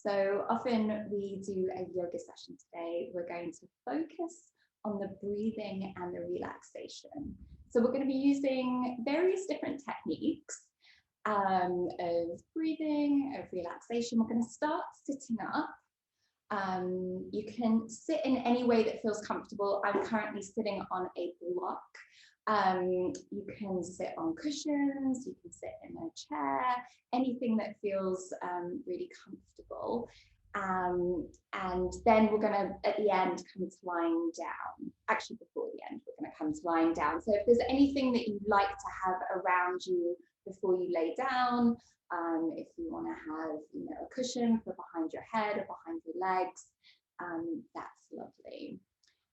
So often we do a yoga session today. We're going to focus on the breathing and the relaxation. So we're going to be using various different techniques of breathing, of relaxation. We're going to start sitting up. You can sit in any way that feels comfortable. I'm currently sitting on a block. You can sit on cushions, you can sit in a chair, anything that feels really comfortable. And then we're going to, at the end, come to lying down. Actually, before the end, we're going to come to lying down. So if there's anything that you'd like to have around you before you lay down, if you want to have, a cushion for behind your head or behind your legs, that's lovely.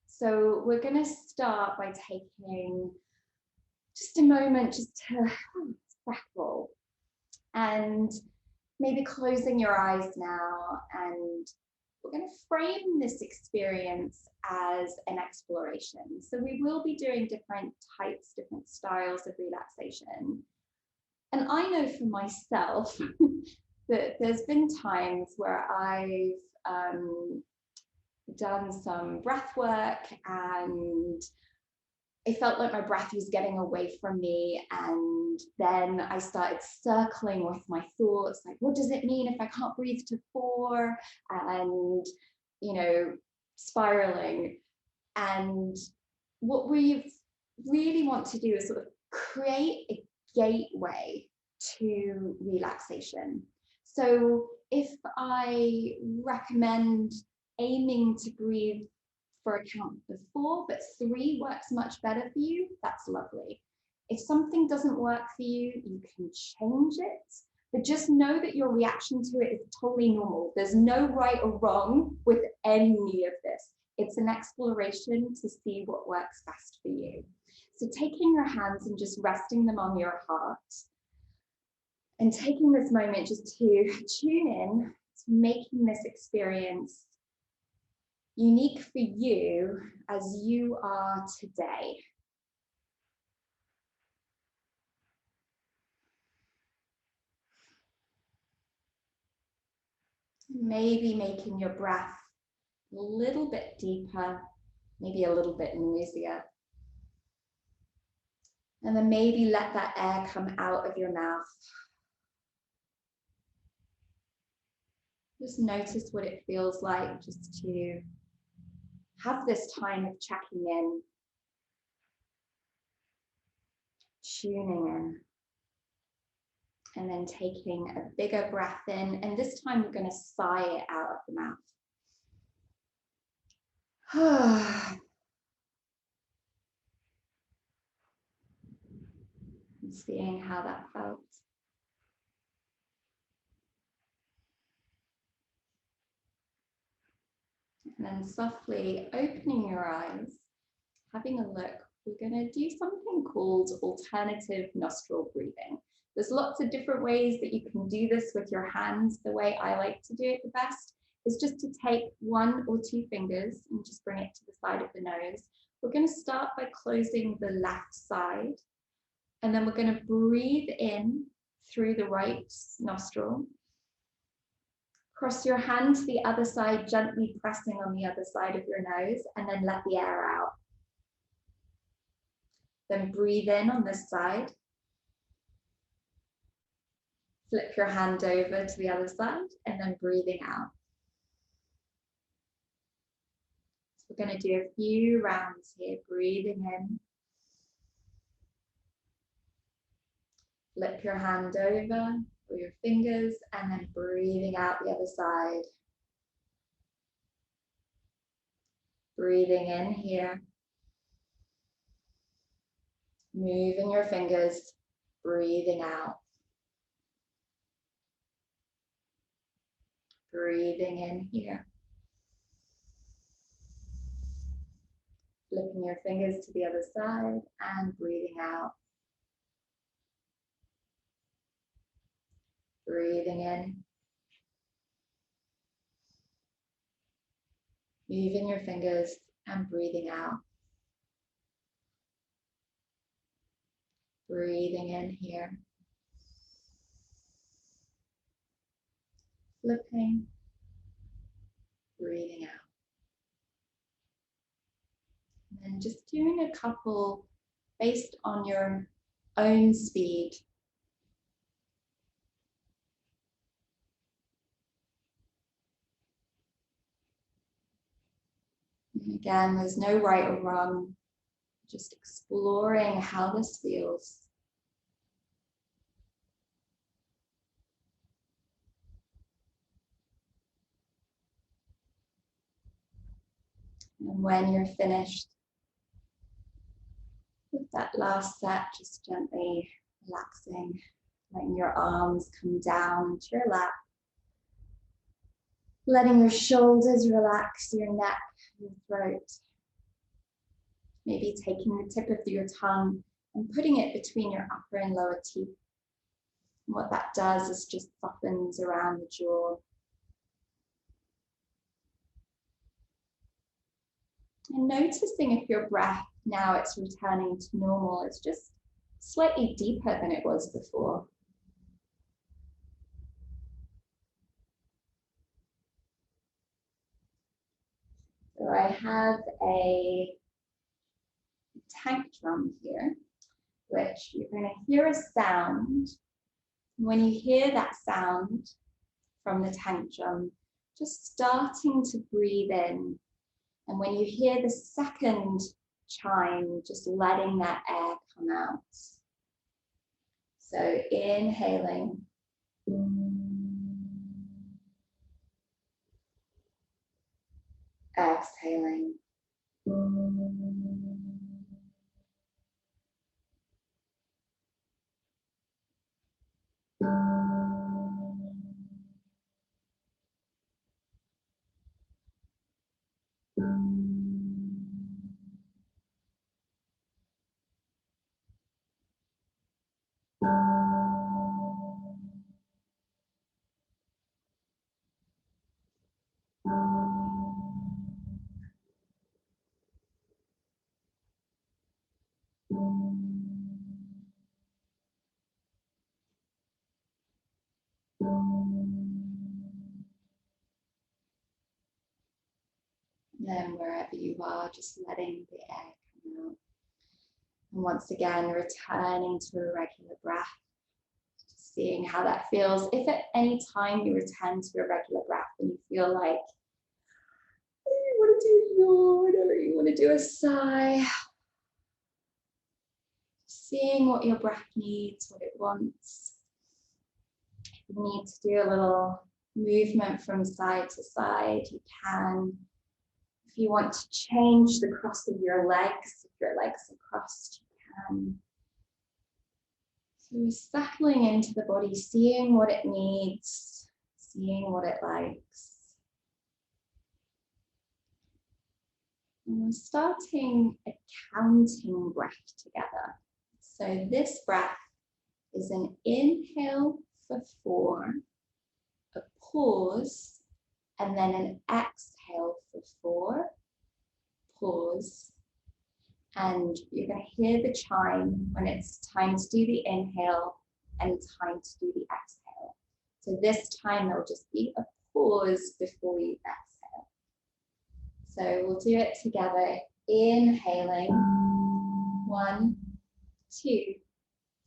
So we're going to start by taking just a moment just to settle and maybe closing your eyes now. And we're going to frame this experience as an exploration. So we will be doing different types, different styles of relaxation. And I know for myself that there's been times where I've done some breath work and it felt like my breath was getting away from me. And then I started circling with my thoughts, like, what does it mean if I can't breathe to 4? And, spiraling. And what we really want to do is sort of create a gateway to relaxation. So if I recommend aiming to breathe for a count of 4, but 3 works much better for you, that's lovely. If something doesn't work for you, you can change it, but just know that your reaction to it is totally normal. There's no right or wrong with any of this. It's an exploration to see what works best for you. So taking your hands and just resting them on your heart and taking this moment just to tune in to making this experience unique for you as you are today. Maybe making your breath a little bit deeper, maybe a little bit noisier. And then maybe let that air come out of your mouth. Just notice what it feels like just to have this time of checking in, tuning in, and then taking a bigger breath in. And this time we're going to sigh it out of the mouth. And seeing how that felt. And then softly opening your eyes, having a look, we're going to do something called alternative nostril breathing. There's lots of different ways that you can do this with your hands. The way I like to do it the best is just to take 1 or 2 fingers and just bring it to the side of the nose. We're going to start by closing the left side, and then we're going to breathe in through the right nostril. Cross your hand to the other side, gently pressing on the other side of your nose, and then let the air out. Then breathe in on this side. Flip your hand over to the other side, and then breathing out. So we're going to do a few rounds here, breathing in. Flip your hand over with your fingers, and then breathing out the other side. Breathing in here. Moving your fingers, breathing out. Breathing in here. Flipping your fingers to the other side and breathing out. Breathing in. Moving your fingers and breathing out. Breathing in here. Flipping breathing out. And then just doing a couple based on your own speed. And again, there's no right or wrong, just exploring how this feels. And when you're finished with that last set, just gently relaxing, letting your arms come down into your lap, letting your shoulders relax, your neck, your throat. Maybe taking the tip of your tongue and putting it between your upper and lower teeth. And what that does is just softens around the jaw. And noticing if your breath, now it's returning to normal, it's just slightly deeper than it was before. So I have a tank drum here, which you're going to hear a sound. When you hear that sound from the tank drum, just starting to breathe in. And when you hear the second chime, just letting that air come out. So inhaling. Exhaling. Then wherever you are, just letting the air come out. And once again, returning to a regular breath, just seeing how that feels. If at any time you return to a regular breath and you feel like you want to do a yawn or you want to do a sigh, seeing what your breath needs, what it wants. If you need to do a little movement from side to side, you can. If you want to change the cross of your legs, if your legs are crossed, you can. So we're settling into the body, seeing what it needs, seeing what it likes. And we're starting a counting breath together. So this breath is an inhale for 4, a pause, and then an exhale for 4, pause, and you're going to hear the chime when it's time to do the inhale and time to do the exhale. So this time there'll just be a pause before you exhale. So we'll do it together, inhaling, 1, 2,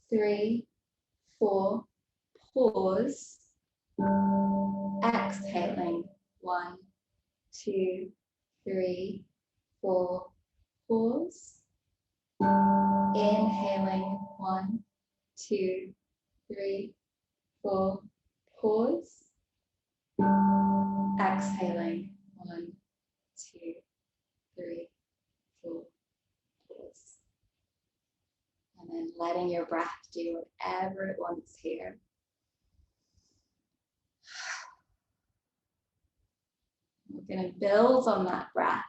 3, 4, pause, exhaling, 1, 2, 3, 4, pause, inhaling, 1, 2, 3, 4, pause, exhaling, 1, 2, 3, 4, pause. And then letting your breath do whatever it wants here. We're going to build on that breath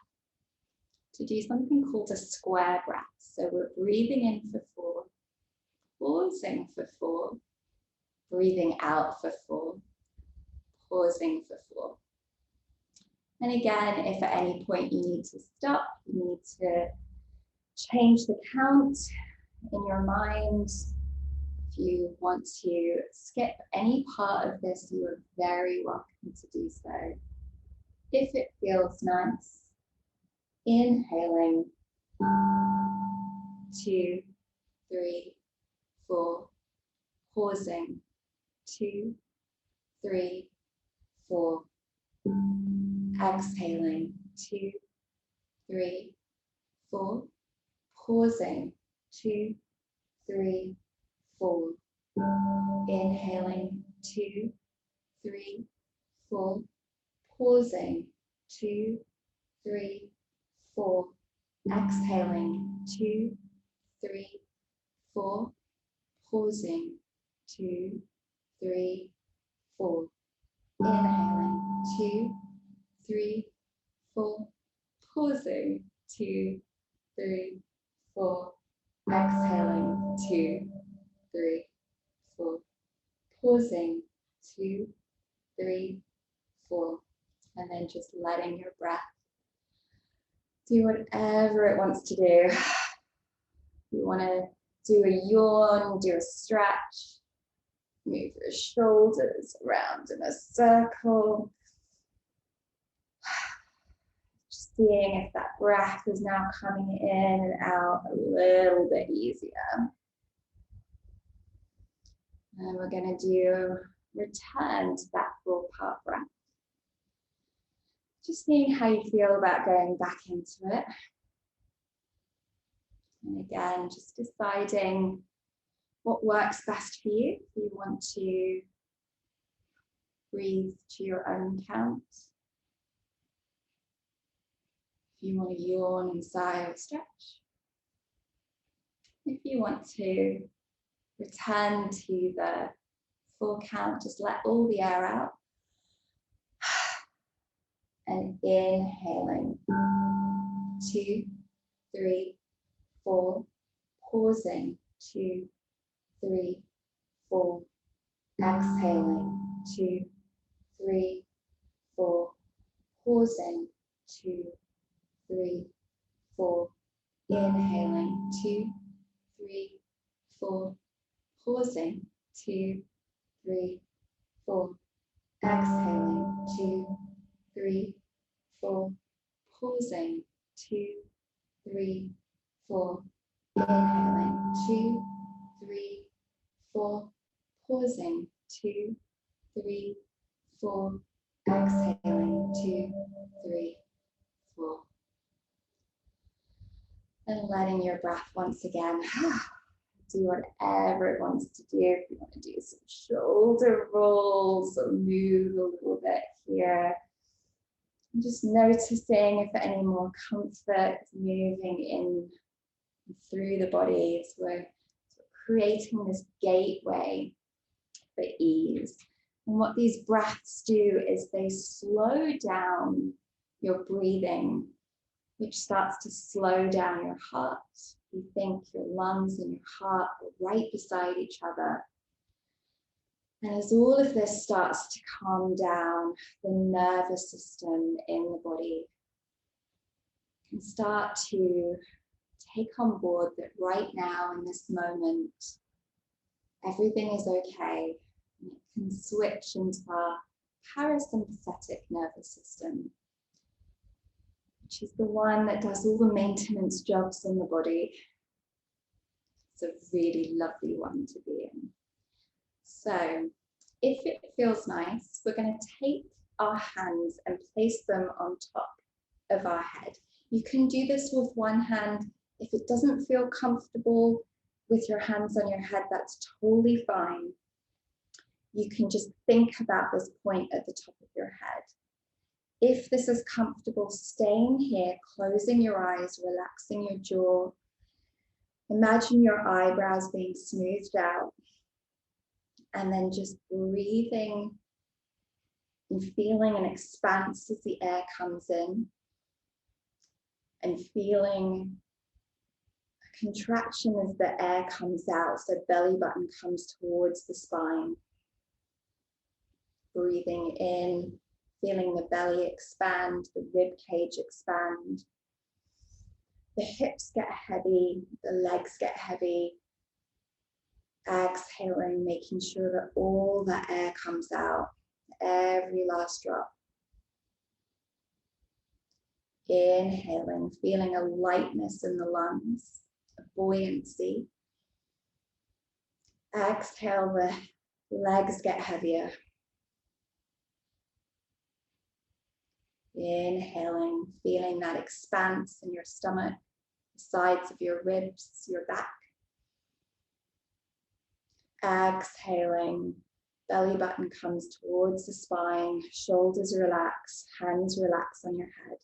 to do something called a square breath. So we're breathing in for 4, pausing for 4, breathing out for 4, pausing for 4. And again, if at any point you need to stop, you need to change the count in your mind. If you want to skip any part of this, you are very welcome to do so. If it feels nice, inhaling, 2, 3, 4, pausing, 2, 3, 4, exhaling, 2, 3, 4, pausing, 2, 3, 4, inhaling, 2, 3, 4, pausing, 2, 3, 4, exhaling, 2, 3, 4, pausing, 2, 3, 4, inhaling, 2, 3, 4, pausing, 2, 3, 4, exhaling, 2, 3, 4, pausing, 2, 3, 4, and then just letting your breath do whatever it wants to do. You want to do a yawn, do a stretch, move your shoulders around in a circle. Just seeing if that breath is now coming in and out a little bit easier. And we're going to do return to that full part breath. Just seeing how you feel about going back into it. And again, just deciding what works best for you. If you want to breathe to your own count. If you want to yawn and sigh or stretch. If you want to return to the full count, just let all the air out. And inhaling, 2, 3, 4, pausing, 2, 3, 4, exhaling, 2, 3, 4, pausing, 2, 3, 4, inhaling, 2, 3, 4, pausing, 2, 3, 4, exhaling, 2, 3, 4, pausing, 2, 3, 4, inhaling, 2, 3, 4, pausing, 2, 3, 4, exhaling, 2, 3, 4. And letting your breath once again do whatever it wants to do. If you want to do some shoulder rolls or move a little bit here. And just noticing if any more comfort moving in through the body as we're creating this gateway for ease. And what these breaths do is they slow down your breathing, which starts to slow down your heart. You think your lungs and your heart are right beside each other. And as all of this starts to calm down, the nervous system in the body can start to take on board that right now in this moment, everything is okay. And it can switch into our parasympathetic nervous system, which is the one that does all the maintenance jobs in the body. It's a really lovely one to be in. So if it feels nice, we're going to take our hands and place them on top of our head. You can do this with one hand. If it doesn't feel comfortable with your hands on your head, that's totally fine. You can just think about this point at the top of your head. If this is comfortable, staying here, closing your eyes, relaxing your jaw. Imagine your eyebrows being smoothed out. And then just breathing and feeling an expanse as the air comes in. And feeling a contraction as the air comes out, so belly button comes towards the spine. Breathing in, feeling the belly expand, the rib cage expand. The hips get heavy, the legs get heavy. Exhaling, making sure that all that air comes out, every last drop. Inhaling, feeling a lightness in the lungs, a buoyancy. Exhale, the legs get heavier. Inhaling, feeling that expanse in your stomach, the sides of your ribs, your back. Exhaling, belly button comes towards the spine, shoulders relax, hands relax on your head.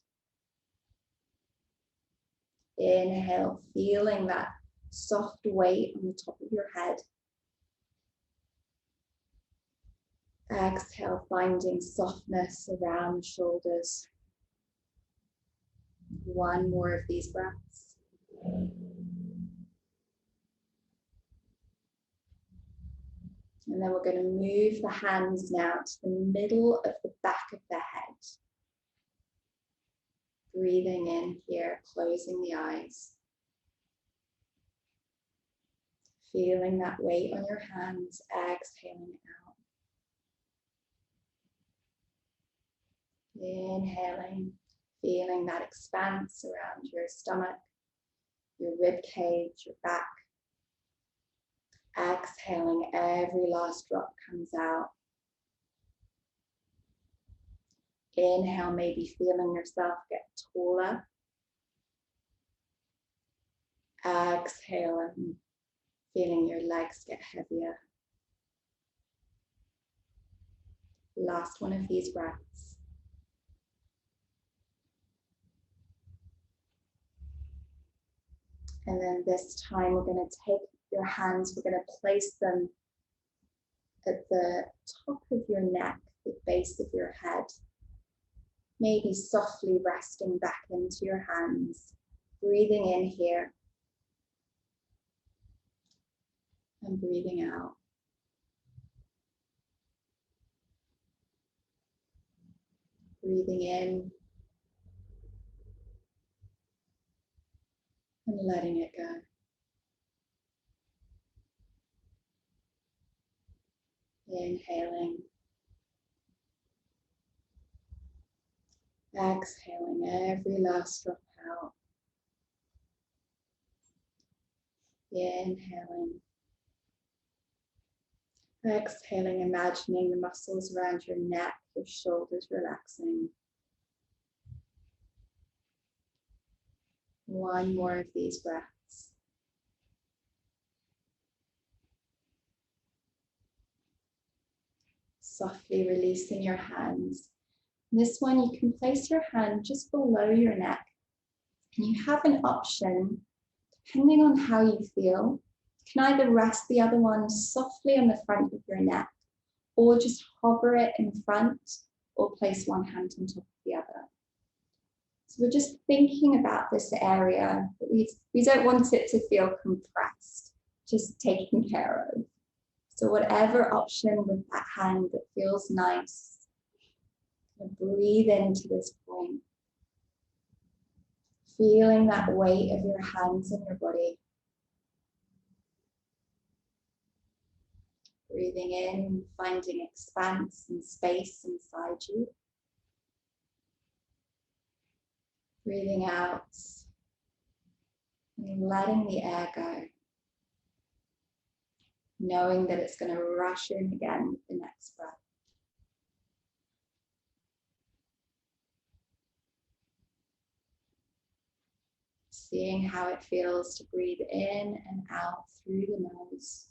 Inhale, feeling that soft weight on the top of your head. Exhale, finding softness around the shoulders. One more of these breaths. And then we're going to move the hands now to the middle of the back of the head. Breathing in here, closing the eyes. Feeling that weight on your hands, exhaling out. Inhaling, feeling that expanse around your stomach, your rib cage, your back. Exhaling, every last drop comes out. Inhale, maybe feeling yourself get taller. Exhale, and feeling your legs get heavier. Last one of these breaths. And then this time we're going to take your hands, we're going to place them at the top of your neck, the base of your head. Maybe softly resting back into your hands, breathing in here and breathing out. Breathing in and letting it go. Inhaling. Exhaling every last drop out. Inhaling. Exhaling, imagining the muscles around your neck, your shoulders relaxing. One more of these breaths. Softly releasing your hands. This one, you can place your hand just below your neck, and you have an option, depending on how you feel. You can either rest the other one softly on the front of your neck, or just hover it in front, or place one hand on top of the other. So we're just thinking about this area, but we don't want it to feel compressed, just taken care of. So whatever option with that hand that feels nice, breathe into this point. Feeling that weight of your hands in your body. Breathing in, finding expanse and space inside you. Breathing out and letting the air go. Knowing that it's going to rush in again with the next breath. Seeing how it feels to breathe in and out through the nose.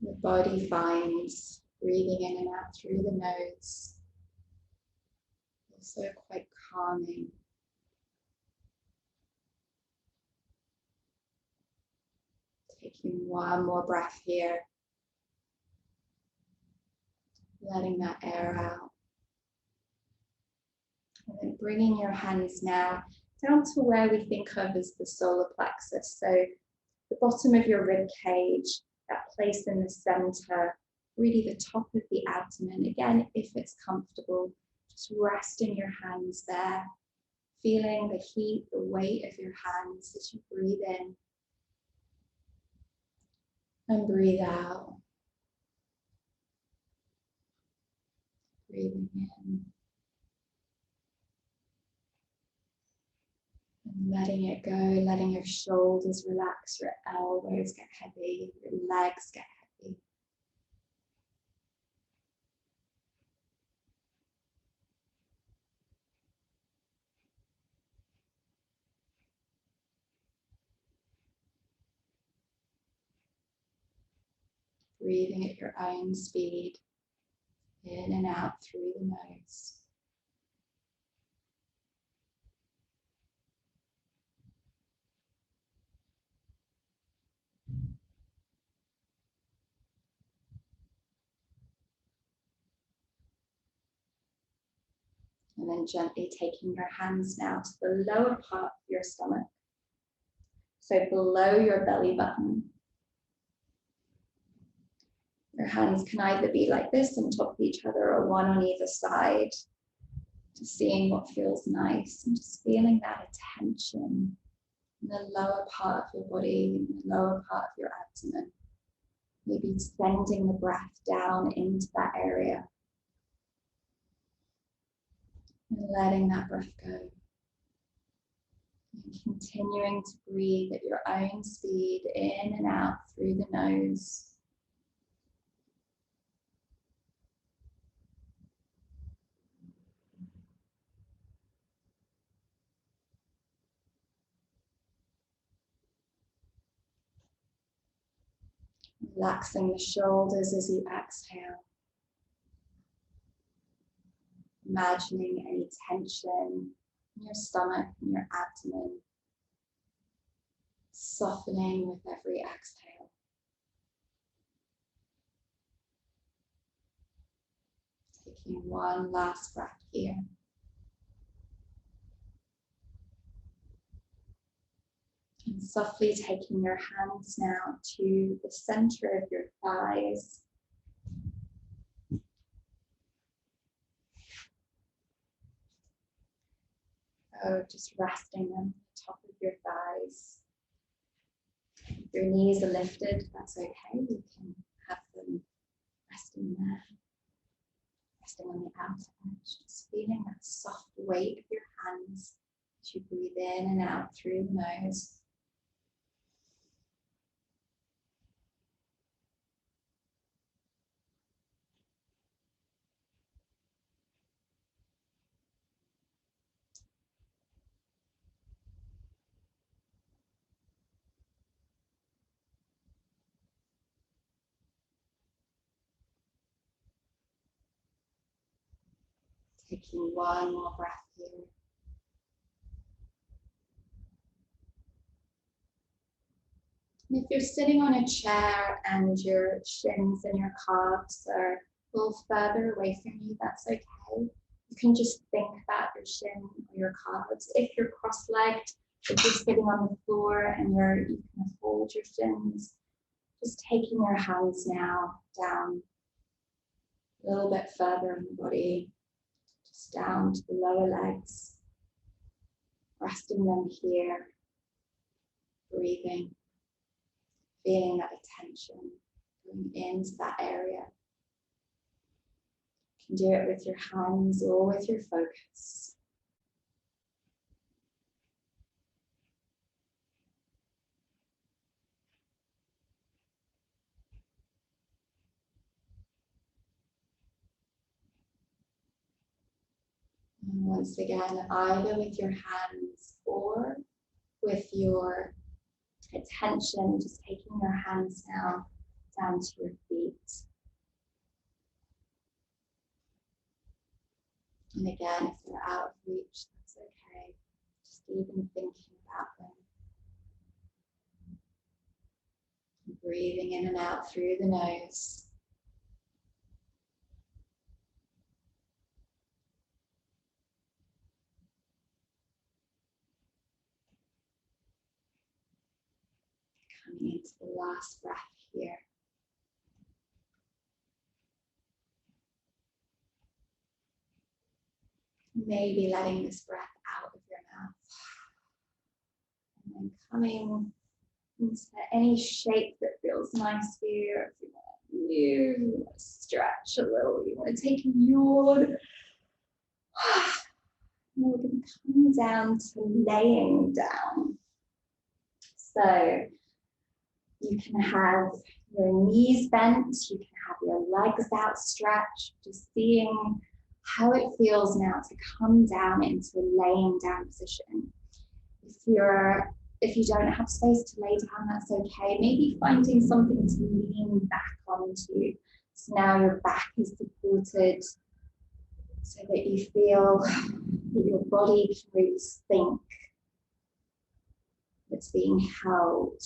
The body finds breathing in and out through the nose also quite calming. Taking one more breath here. Letting that air out. And then bringing your hands now down to where we think of as the solar plexus. So the bottom of your rib cage, that place in the center, really the top of the abdomen. Again, if it's comfortable, just resting your hands there, Feeling the heat, the weight of your hands as you breathe in and breathe out. Breathing in and letting it go, letting your shoulders relax, your elbows get heavy, your legs get heavy. Breathing at your own speed, in and out through the nose. And then gently taking your hands now to the lower part of your stomach. So below your belly button. Your hands can either be like this on top of each other or one on either side. Just seeing what feels nice and just feeling that attention in the lower part of your body, in the lower part of your abdomen. Maybe sending the breath down into that area. And letting that breath go. And continuing to breathe at your own speed in and out through the nose. Relaxing the shoulders as you exhale. Imagining any tension in your stomach and your abdomen softening with every exhale. Taking one last breath here. And softly taking your hands now to the center of your thighs. Oh, just resting them on the top of your thighs. If your knees are lifted, that's okay. You can have them resting there. Resting on the outer edge. Just feeling that soft weight of your hands as you breathe in and out through the nose. Taking one more breath here. And if you're sitting on a chair and your shins and your calves are a little further away from you, that's okay. You can just think about your shin or your calves. If you're cross-legged, if you're sitting on the floor and you can hold your shins, just taking your hands now down a little bit further in the body, just down to the lower legs, resting them here, breathing, feeling that attention going into that area. You can do it with your hands or with your focus. And once again, either with your hands or with your attention, just taking your hands now down to your feet. And again, if they're out of reach, that's okay. Just even thinking about them. Breathing in and out through the nose. Coming into the last breath here. Maybe letting this breath out of your And coming into any shape that feels nice for you. If you want to stretch a little, you want to take a yawn. And we're going to come down to laying down. So you can have your knees bent, you can have your legs outstretched, just seeing how it feels now to come down into a laying down position. If you don't have space to lay down, that's okay. Maybe finding something to lean back onto. So now your back is supported so that you feel that your body can really think it's being held.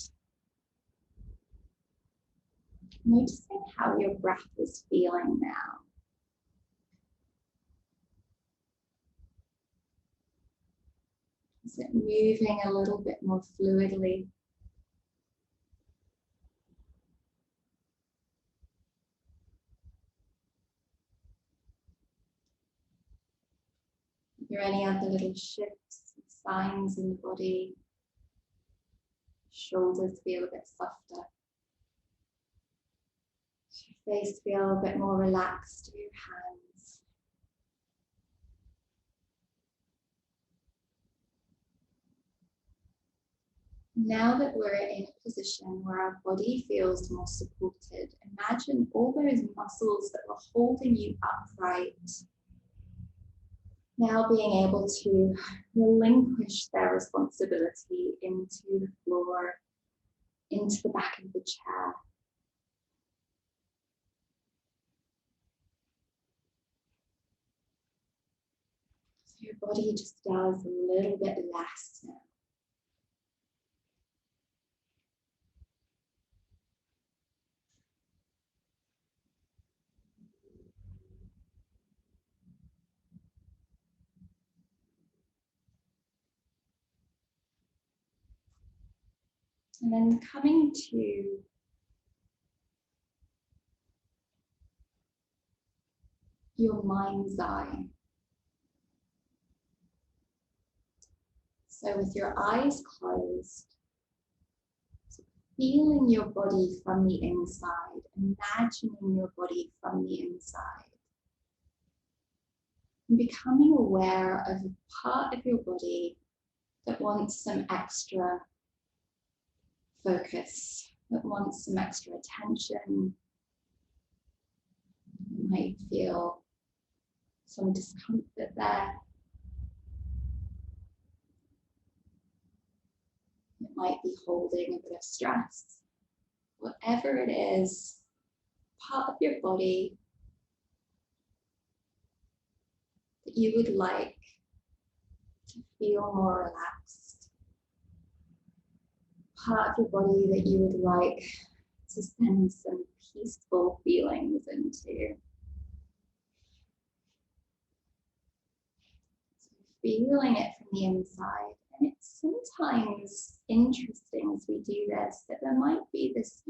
Noticing how your breath is feeling now. Is it moving a little bit more fluidly? Are there any other little shifts, signs in the body? Shoulders feel a bit softer. Your face feel a bit more relaxed. Your hands. Now that we're in a position where our body feels more supported, imagine all those muscles that were holding you upright now being able to relinquish their responsibility into the floor, into the back of the chair. So your body just does a little bit less now. And then coming to your mind's eye. So with your eyes closed, feeling your body from the inside, imagining your body from the inside, and becoming aware of a part of your body that wants some extra focus, that wants some extra attention. You might feel some discomfort there. It might be holding a bit of stress. Whatever it is, part of your body that you would like to feel more relaxed. Part of your body that you would like to send some peaceful feelings into. So feeling it from the inside. And it's sometimes interesting as we do this that there might be this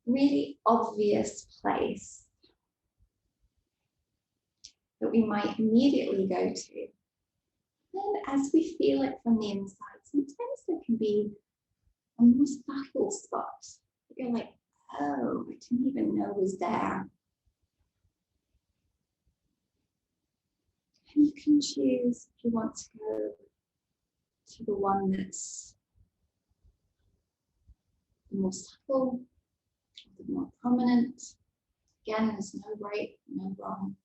really obvious place that we might immediately go to. Then as we feel it from the inside, sometimes there can be a more subtle spot that you're like, oh, I didn't even know was there. And you can choose if you want to go to the one that's the more subtle, the more prominent. Again, there's no right, no wrong.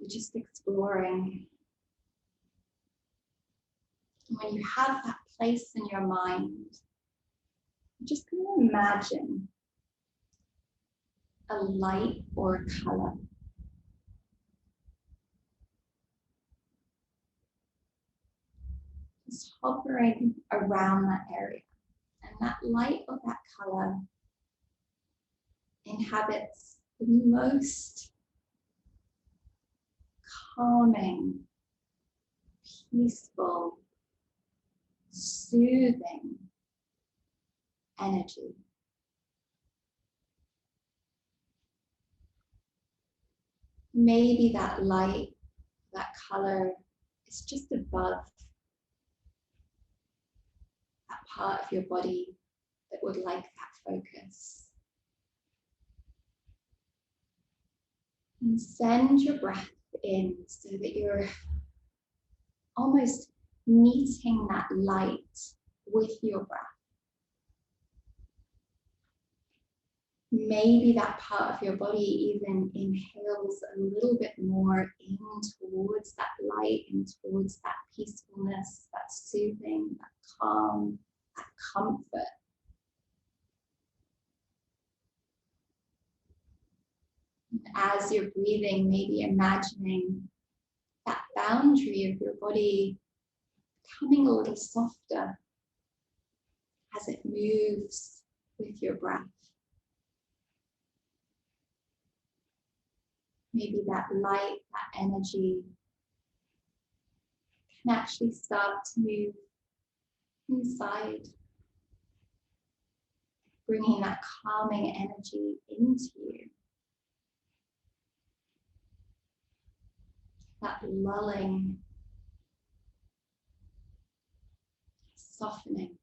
We're just exploring. And when you have that place in your mind, you're just going to imagine a light or a color. Just hovering around that area. And that light or that color inhabits the most calming, peaceful, soothing energy. Maybe that light, that color is just above part of your body that would like that focus. And send your breath in so that you're almost meeting that light with your breath. Maybe that part of your body even inhales a little bit more in towards that light, in towards that peacefulness, that soothing, that calm, that comfort. As you're breathing, maybe imagining that boundary of your body becoming a little softer as it moves with your breath. Maybe that light, that energy can actually start to move inside, bringing that calming energy into you. That lulling, softening.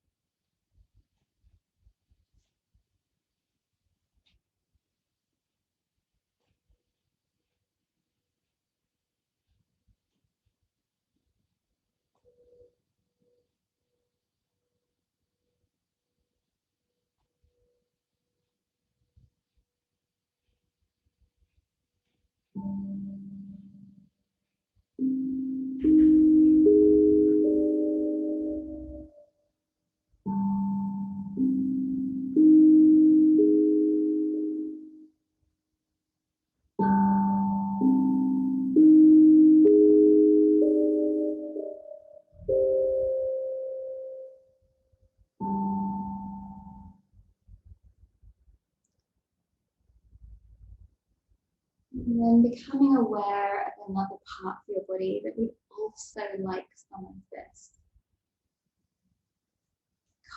And then becoming aware of another part of your body that would also like some of this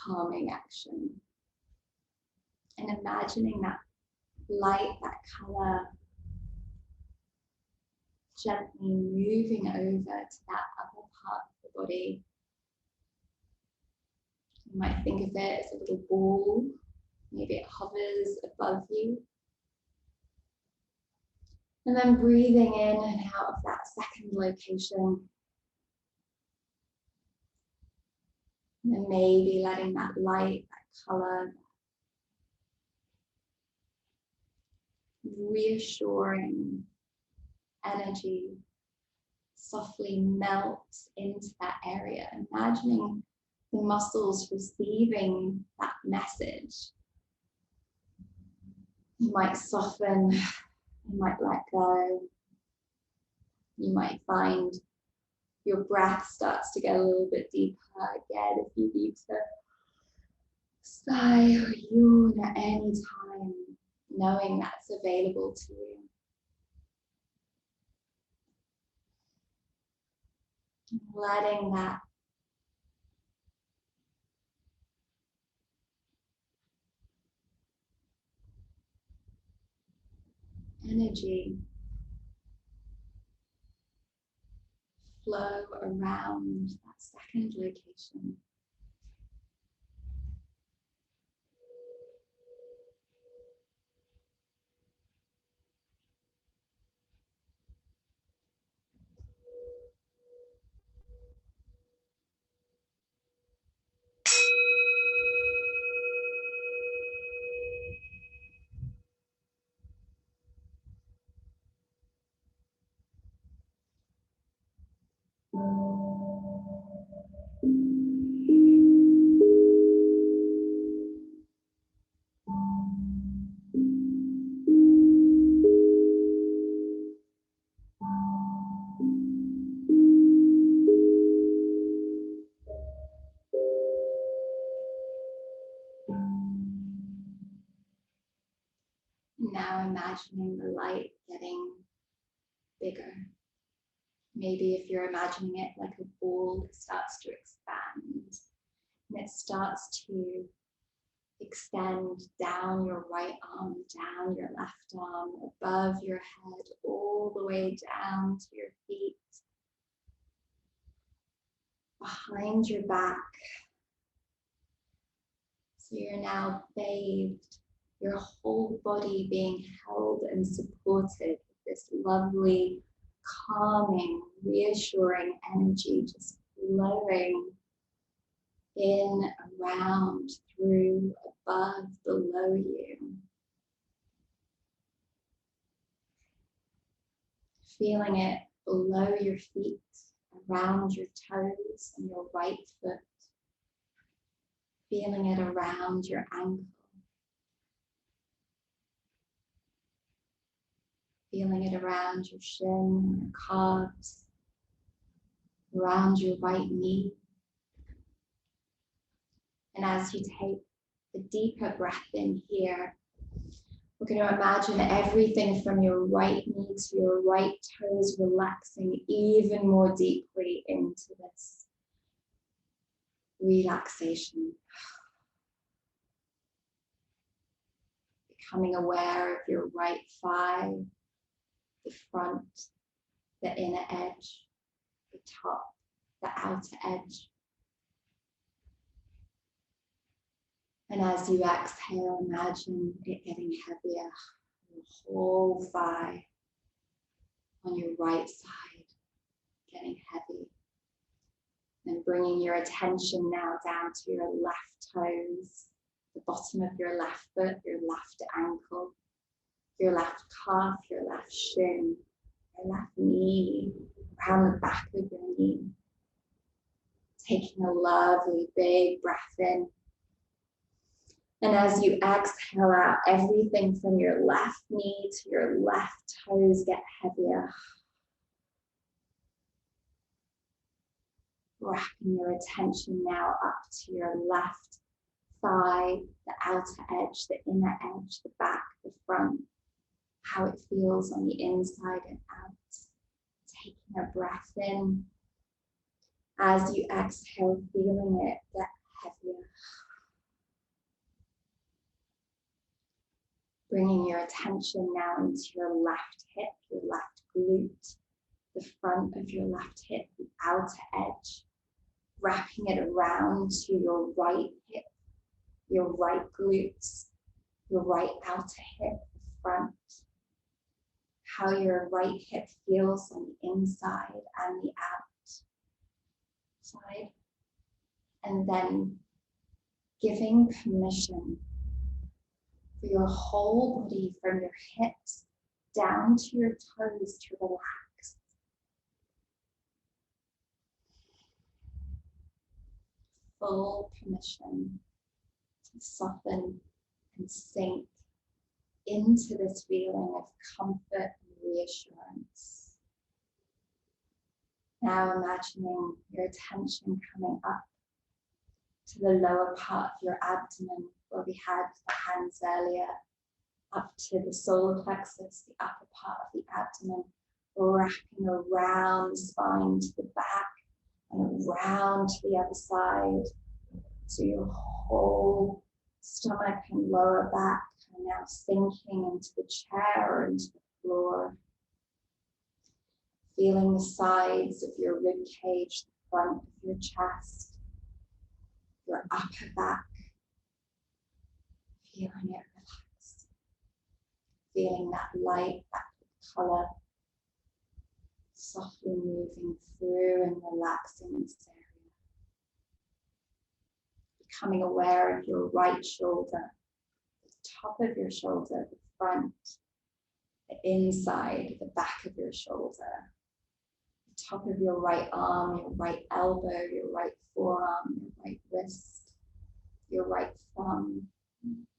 calming action. And imagining that light, that color, gently moving over to that other part of the body. You might think of it as a little ball. Maybe it hovers above you. And then breathing in and out of that second location. And then maybe letting that light, that color, reassuring energy softly melt into that area, imagining the muscles receiving that message. You might soften, you might let go, you might find your breath starts to get a little bit deeper again if you need to sigh or yawn at any time, knowing that's available to you. Letting that energy flow around that second location. Now imagining the light getting bigger. Maybe if you're imagining it like a ball, it starts to expand and it starts to extend down your right arm, down your left arm, above your head, all the way down to your feet, behind your back, So you're now bathed, your whole body being held and supported with this lovely, calming, reassuring energy just flowing in, around, through, above, below you. Feeling it below your feet, around your toes and your right foot. Feeling it around your ankle. Feeling it around your shin, your calves, around your right knee. And as you take a deeper breath in here, we're going to imagine everything from your right knee to your right toes relaxing even more deeply into this relaxation. Becoming aware of your right thigh, the front, the inner edge, the top, the outer edge. And as you exhale, imagine it getting heavier, your whole thigh on your right side getting heavy. And bringing your attention now down to your left toes, the bottom of your left foot, your left ankle, your left calf, your left shin, your left knee, around the back of your knee. Taking a lovely big breath in. And as you exhale out, everything from your left knee to your left toes get heavier. Wrapping your attention now up to your left thigh, the outer edge, the inner edge, the back, the front, how it feels on the inside and out. Taking a breath in. As you exhale, feeling it get heavier. Bringing your attention now into your left hip, your left glute, the front of your left hip, the outer edge. Wrapping it around to your right hip, your right glutes, your right outer hip, the front. How your right hip feels on the inside and the outside. And then giving permission for your whole body from your hips down to your toes to relax. Full permission to soften and sink into this feeling of comfort and reassurance. Now imagining your attention coming up to the lower part of your abdomen where we had the hands earlier, up to the solar plexus, the upper part of the abdomen, wrapping around the spine to the back and around to the other side. So your whole stomach and lower back are now sinking into the chair or into the floor. Feeling the sides of your rib cage, the front of your chest, your upper back. Feeling it relax. Feeling that light, that color, softly moving through and relaxing this area. Becoming aware of your right shoulder, the top of your shoulder, the front, the inside, the back of your shoulder, the top of your right arm, your right elbow, your right forearm, your right wrist, your right thumb,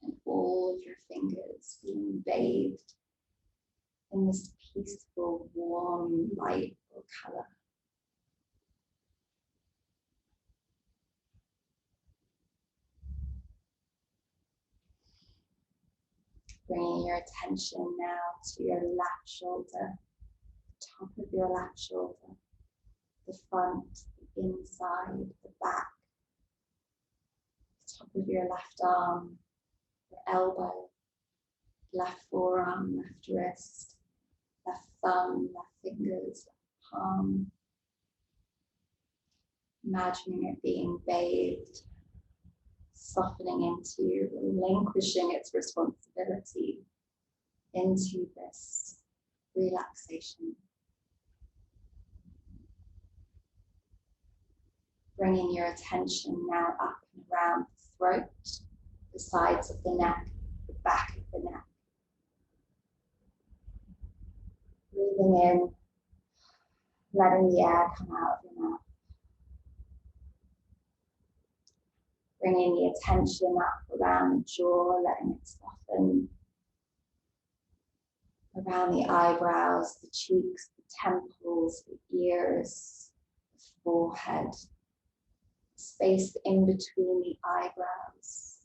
and all of your fingers being bathed in this peaceful, warm light or color. Bringing your attention now to your left shoulder, the top of your left shoulder, the front, the inside, the back, the top of your left arm, your elbow, left forearm, left wrist, left thumb, left fingers, left palm. Imagining it being bathed, softening into relinquishing its responsibility into this relaxation. Bringing your attention now up and around the throat, the sides of the neck, the back of the neck. Breathing in, letting the air come out of your mouth. Bringing the attention up around the jaw, letting it soften. Around the eyebrows, the cheeks, the temples, the ears, the forehead. Space in between the eyebrows.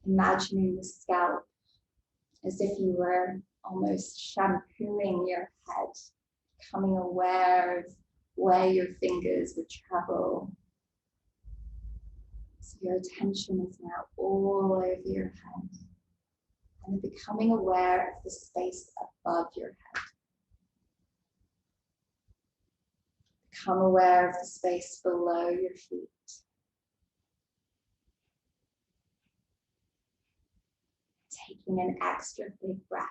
Imagining the scalp as if you were almost shampooing your head, becoming aware of where your fingers would travel. So your attention is now all over your head and becoming aware of the space above your head. Become aware of the space below your feet. Taking an extra big breath,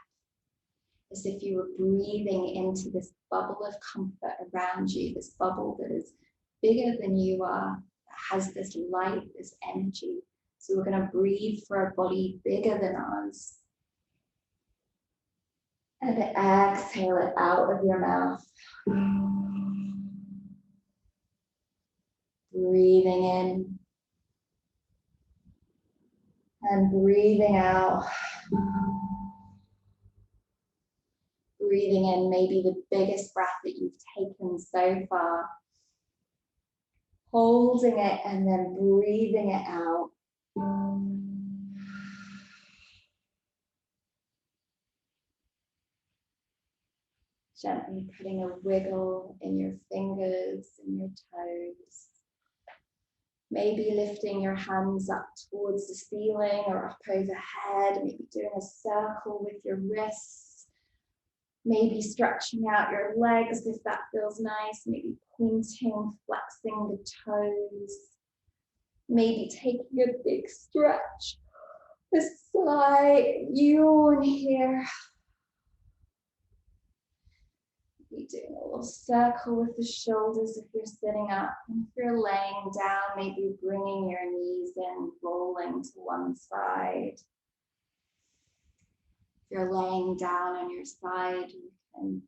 as if you were breathing into this bubble of comfort around you, this bubble that is bigger than you are, that has this light, this energy. So we're going to breathe for a body bigger than ours. And exhale it out of your mouth. Breathing in and breathing out. Breathing in maybe the biggest breath that you've taken so far. Holding it and then breathing it out. Gently putting a wiggle in your fingers and your toes. Maybe lifting your hands up towards the ceiling or up overhead. Maybe doing a circle with your wrists. Maybe stretching out your legs if that feels nice. Maybe pointing, flexing the toes. Maybe taking a big stretch. A slight yawn here. Maybe doing a little circle with the shoulders if you're sitting up. And if you're laying down, maybe bringing your knees in, rolling to one side. If you're laying down on your side, you can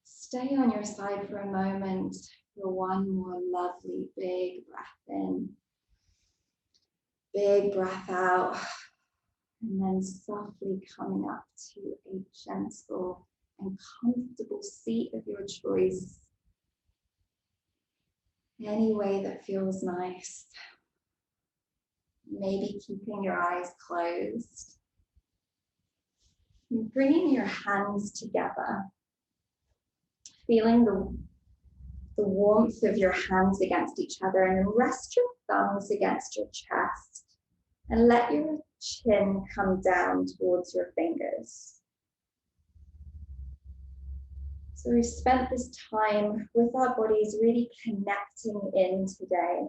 stay on your side for a moment for one more lovely big breath in. Big breath out. And then softly coming up to a gentle and comfortable seat of your choice. Any way that feels nice. Maybe keeping your eyes closed. And bringing your hands together. Feeling the warmth of your hands against each other, and then rest your thumbs against your chest. And let your chin come down towards your fingers. So we've spent this time with our bodies really connecting in today.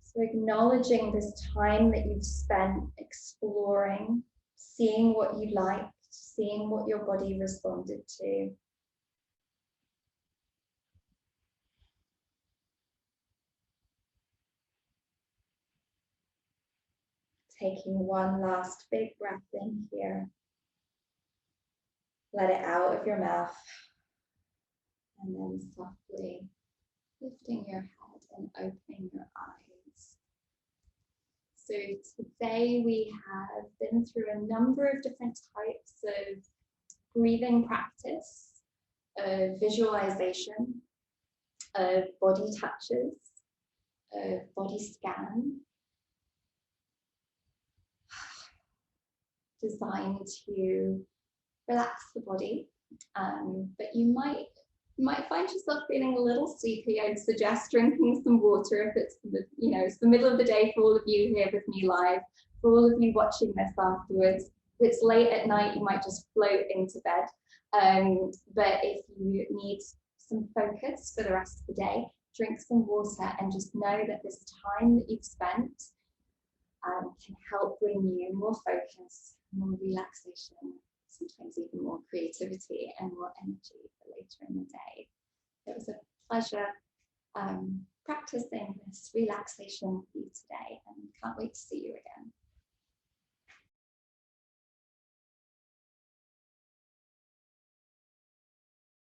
So acknowledging this time that you've spent exploring, seeing what you liked, seeing what your body responded to. Taking one last big breath in here. Let it out of your mouth. And then softly lifting your head and opening your eyes. So today we have been through a number of different types of breathing practice, of visualization, of body touches, of body scan, designed to relax the body, but you might find yourself feeling a little sleepy. I'd suggest drinking some water if it's it's the middle of the day for all of you here with me live. For all of you watching this afterwards, if it's late at night, you might just float into bed. But if you need some focus for the rest of the day, drink some water, and just know that this time that you've spent can help bring you more focus, more relaxation, sometimes even more creativity and more energy for later in the day. It was a pleasure practicing this relaxation with you today, and can't wait to see you again.